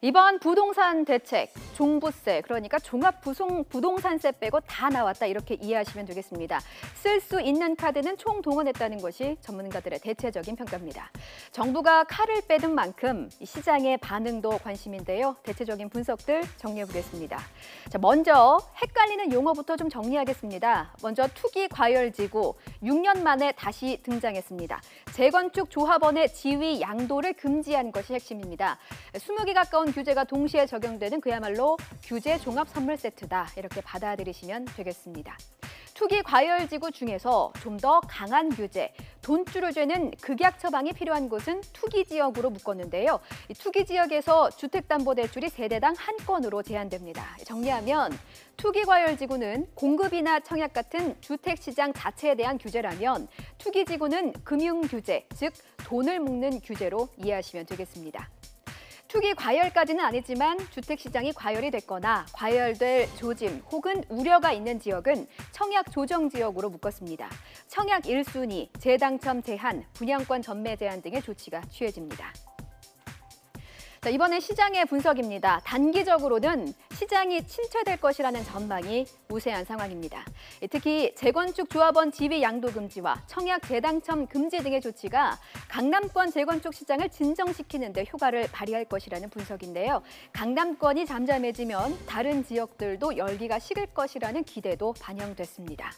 이번 부동산 대책, 종부세, 그러니까 종합부동산세 빼고 다 나왔다 이렇게 이해하시면 되겠습니다. 쓸 수 있는 카드는 총동원했다는 것이 전문가들의 대체적인 평가입니다. 정부가 칼을 빼든 만큼 시장의 반응도 관심인데요. 대체적인 분석들 정리해보겠습니다. 자, 먼저 헷갈리는 용어부터 좀 정리하겠습니다. 먼저 투기 과열지구, 6년 만에 다시 등장했습니다. 재건축 조합원의 지위 양도를 금지한 것이 핵심입니다. 20개 가까운 규제가 동시에 적용되는 그야말로 규제 종합 선물 세트다. 이렇게 받아들이시면 되겠습니다. 투기 과열지구 중에서 좀 더 강한 규제, 돈줄을 죄는 극약 처방이 필요한 곳은 투기 지역으로 묶었는데요. 이 투기 지역에서 주택담보대출이 세대당 한 건으로 제한됩니다. 정리하면 투기 과열지구는 공급이나 청약 같은 주택시장 자체에 대한 규제라면 투기지구는 금융규제, 즉 돈을 묶는 규제로 이해하시면 되겠습니다. 투기 과열까지는 아니지만 주택시장이 과열이 됐거나 과열될 조짐 혹은 우려가 있는 지역은 청약 조정 지역으로 묶었습니다. 청약 1순위, 재당첨 제한, 분양권 전매 제한 등의 조치가 취해집니다. 자, 이번엔 시장의 분석입니다. 단기적으로는 시장이 침체될 것이라는 전망이 우세한 상황입니다. 특히 재건축 조합원 지위 양도 금지와 청약 재당첨 금지 등의 조치가 강남권 재건축 시장을 진정시키는 데 효과를 발휘할 것이라는 분석인데요. 강남권이 잠잠해지면 다른 지역들도 열기가 식을 것이라는 기대도 반영됐습니다.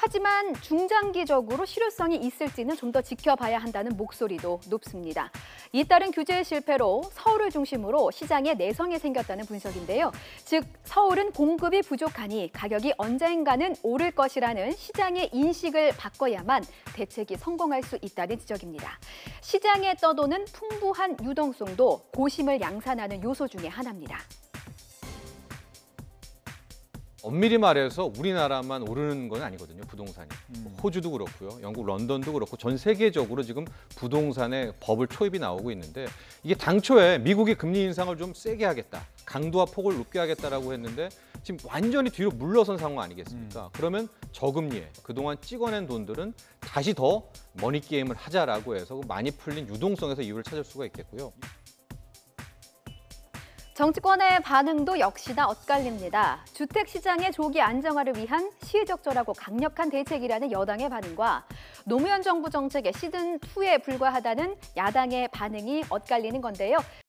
하지만 중장기적으로 실효성이 있을지는 좀 더 지켜봐야 한다는 목소리도 높습니다. 잇따른 규제의 실패로 서울을 중심으로 시장에 내성이 생겼다는 분석인데요. 즉, 서울은 공급이 부족하니 가격이 언젠가는 오를 것이라는 시장의 인식을 바꿔야만 대책이 성공할 수 있다는 지적입니다. 시장에 떠도는 풍부한 유동성도 고심을 양산하는 요소 중에 하나입니다. 엄밀히 말해서 우리나라만 오르는 건 아니거든요, 부동산이. 호주도 그렇고요, 영국 런던도 그렇고 전 세계적으로 지금 부동산의 버블 초입이 나오고 있는데 이게 당초에 미국이 금리 인상을 좀 세게 하겠다, 강도와 폭을 높게 하겠다라고 했는데 지금 완전히 뒤로 물러선 상황 아니겠습니까? 그러면 저금리에 그동안 찍어낸 돈들은 다시 더 머니게임을 하자라고 해서 많이 풀린 유동성에서 이유를 찾을 수가 있겠고요. 정치권의 반응도 역시나 엇갈립니다. 주택시장의 조기 안정화를 위한 시의적절하고 강력한 대책이라는 여당의 반응과 노무현 정부 정책의 시즌2에 불과하다는 야당의 반응이 엇갈리는 건데요.